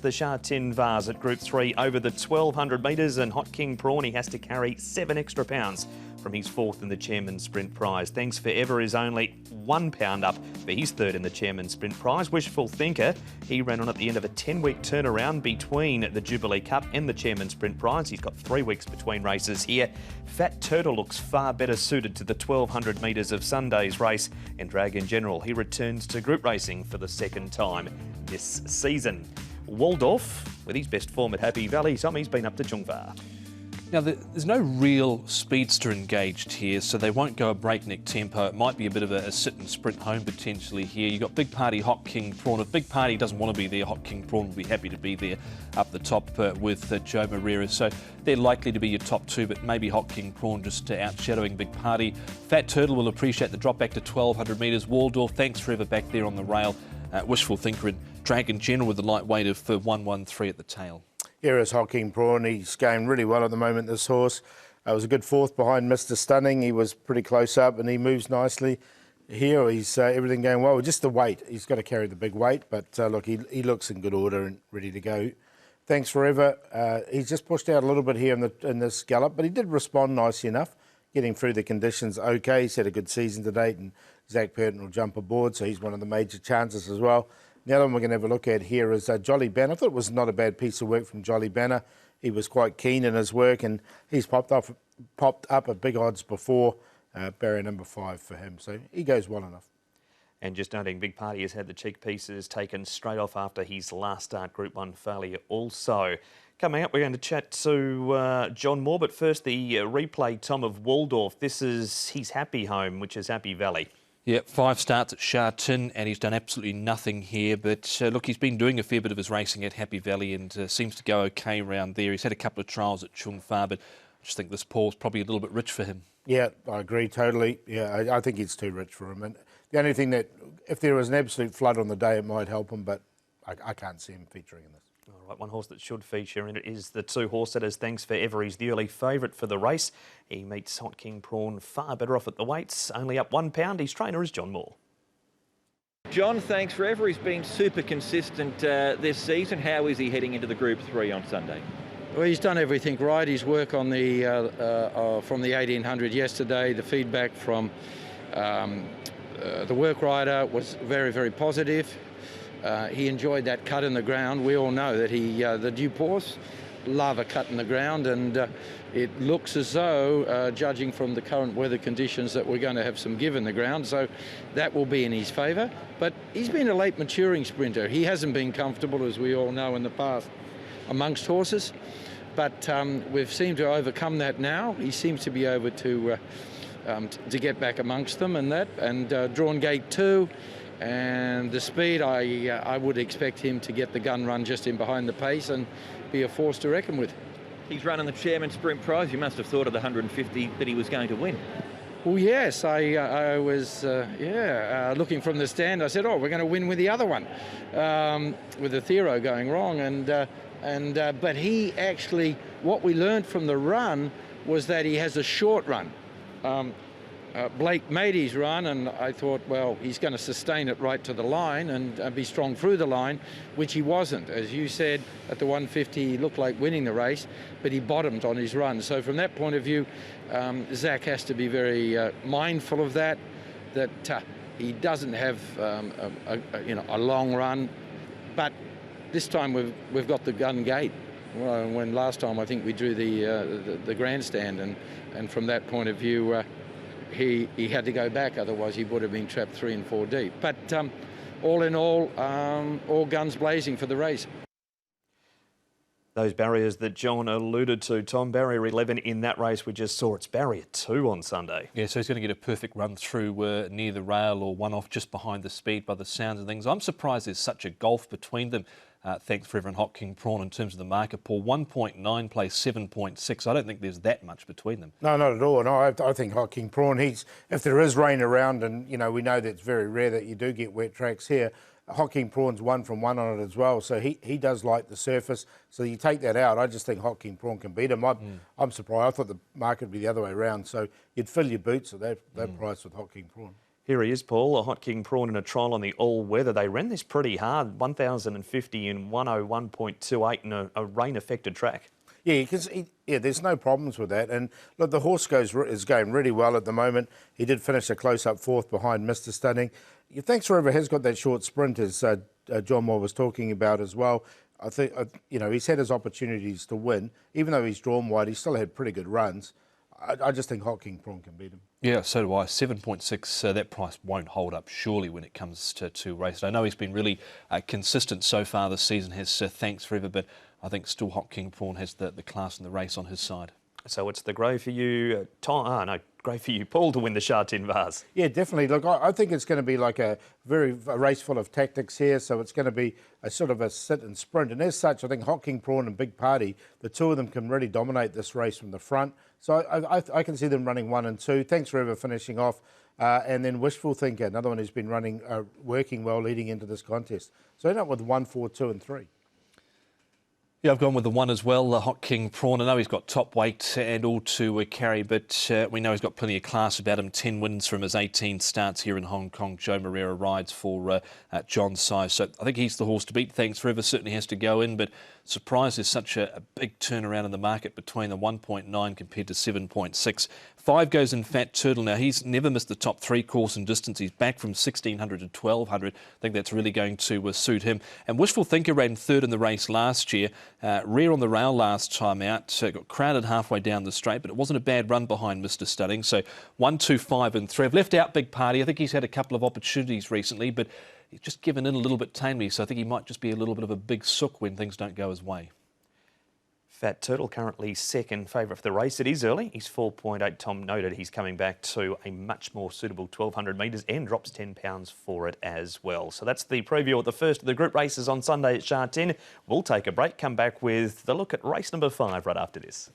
The Sha Tin vase at Group 3 over the 1200 metres, and Hot King Prawn, he has to carry 7 extra pounds from his fourth in the Chairman's Sprint Prize. Thanks Forever is only £1 up for his third in the Chairman's Sprint Prize. Wishful Thinker, he ran on at the end of a 10-week turnaround between the Jubilee Cup and the Chairman's Sprint Prize. He's got 3 weeks between races here. Fat Turtle looks far better suited to the 1200 metres of Sunday's race. And Dragon General, he returns to group racing for the second time this season. Waldorf, with his best form at Happy Valley, he's been up to Chungva. Now, there's no real speedster engaged here, so they won't go a breakneck tempo. It might be a bit of a sit and sprint home potentially here. You've got Big Party, Hot King Prawn. If Big Party doesn't want to be there, Hot King Prawn will be happy to be there up the top with Joe Moreira. So they're likely to be your top two, but maybe Hot King Prawn just outshadowing Big Party. Fat Turtle will appreciate the drop back to 1200 metres. Waldorf, Thanks Forever back there on the rail. Wishful Thinker and Dragon General with the lightweight of 113 at the tail. Here is Hot King Prawn. He's going really well at the moment, this horse. It was a good fourth behind Mr. Stunning. He was pretty close up and he moves nicely. Here he's everything going well. Just the weight. He's got to carry the big weight, but look, he looks in good order and ready to go. Thanks Forever. He's just pushed out a little bit here in this gallop, but he did respond nicely enough, getting through the conditions okay. He's had a good season to date, and Zach Purton will jump aboard, so he's one of the major chances as well. The other one we're going to have a look at here is Jolly Banner. I thought it was not a bad piece of work from Jolly Banner. He was quite keen in his work, and he's popped up at big odds before, barrier number 5 for him. So he goes well enough. And just noting, Big Party has had the cheek pieces taken straight off after his last start Group 1 failure also. Coming up, we're going to chat to John Moore, but first the replay, Tom, of Waldorf. This is his happy home, which is Happy Valley. Yeah, 5 starts at Sha Tin, and he's done absolutely nothing here. But look, he's been doing a fair bit of his racing at Happy Valley and seems to go okay around there. He's had a couple of trials at Chung Fa, but I just think this Paul's probably a little bit rich for him. Yeah, I agree totally. Yeah, I think it's too rich for him. And the only thing that, if there was an absolute flood on the day, it might help him, but I can't see him featuring in this. All right, one horse that should feature in it is the 2 horse setters. Thanks Forever. He's the early favourite for the race. He meets Hot King Prawn far better off at the weights, only up £1. His trainer is John Moore. John, Thanks Forever. He's been super consistent this season. How is he heading into the Group 3 on Sunday? Well, he's done everything right. His work on the from the 1800 yesterday, the feedback from the work rider was very, very positive. He enjoyed that cut in the ground. We all know that the Duports love a cut in the ground, and it looks as though, judging from the current weather conditions, that we're going to have some give in the ground, so that will be in his favour. But he's been a late maturing sprinter. He hasn't been comfortable, as we all know, in the past amongst horses, but we've seemed to overcome that now. He seems to be able to get back amongst them and that, and Drawn Gate 2. And the speed, I would expect him to get the gun run just in behind the pace and be a force to reckon with. He's running the Chairman's Sprint Prize. You must have thought of the 150 that he was going to win. Well, yes, I was looking from the stand. I said, oh, we're going to win with the other one, with the Thero going wrong. But he actually, what we learned from the run was that he has a short run. Blake made his run, and I thought, well, he's going to sustain it right to the line and be strong through the line, which he wasn't. As you said, at the 150, he looked like winning the race, but he bottomed on his run. So from that point of view, Zach has to be very mindful of that he doesn't have a long run. But this time we've got the gun gate. Well, when last time I think we drew the grandstand, and from that point of view, he had to go back, otherwise he would have been trapped 3 and 4 deep. But all in all guns blazing for the race. Those barriers that John alluded to, Tom, barrier 11 in that race we just saw, it's barrier 2 on Sunday. Yeah, so he's going to get a perfect run through near the rail, or one off just behind the speed by the sounds of things. I'm surprised there's such a gulf between them. Thanks Forever and Hot King Prawn in terms of the market pool. 1.9 plays 7.6. I don't think there's that much between them. No, not at all. No, I think Hot King Prawn, if there is rain around, and we know that it's very rare that you do get wet tracks here, Hot King Prawn's 1 from 1 on it as well, so he does like the surface. So you take that out, I just think Hot King Prawn can beat him. I'm surprised. I thought the market would be the other way around. So you'd fill your boots at that price with Hot King Prawn. Here he is, Paul, a Hot King Prawn in a trial on the all-weather. They ran this pretty hard, 1,050 in 101.28 in a rain-affected track. Yeah, you can see, there's no problems with that. And look, the horse is going really well at the moment. He did finish a close-up fourth behind Mr. Stunning. Thanks Forever has got that short sprint, as John Moore was talking about as well. I think, he's had his opportunities to win. Even though he's drawn wide, he's still had pretty good runs. I just think Hot King Prawn can beat him. Yeah, so do I. 7.6, that price won't hold up surely when it comes to race. I know he's been really consistent so far this season, has Thanks Forever, but I think still Hot King Prawn has the class and the race on his side. So it's the grey for you, grey for you, Paul, to win the Sha Tin Vase. Yeah, definitely. Look, I think it's going to be like a race full of tactics here. So it's going to be a sort of a sit and sprint. And as such, I think Hot King Prawn and Big Party, the two of them can really dominate this race from the front. So I can see them running 1 and 2. Thanks Forever finishing off. And then Wishful Thinker, another one who's been running, working well leading into this contest. So end up with 1, 4, 2 and 3. Yeah, I've gone with the 1 as well, the Hot King Prawn. I know he's got top weight and all to carry, but we know he's got plenty of class about him. 10 wins from his 18 starts here in Hong Kong. Joe Moreira rides for John's size. So I think he's the horse to beat. Thanks Forever certainly has to go in, but surprised there's such a big turnaround in the market between the 1.9 compared to 7.6. 5 goes in Fat Turtle. Now, he's never missed the top 3 course and distance. He's back from 1,600 to 1,200. I think that's really going to suit him. And Wishful Thinker ran 3rd in the race last year. Rare on the rail last time out. Got crowded halfway down the straight, but it wasn't a bad run behind Mr. Stunning. So 1, 2, 5 and 3. I've left out Big Party. I think he's had a couple of opportunities recently, but he's just given in a little bit tamely. So I think he might just be a little bit of a big sook when things don't go his way. Fat Turtle currently second favourite for the race. It is early. He's 4.8. Tom noted he's coming back to a much more suitable 1,200 metres and drops £10 for it as well. So that's the preview of the first of the group races on Sunday at Sha Tin. We'll take a break, come back with the look at race number 5 right after this.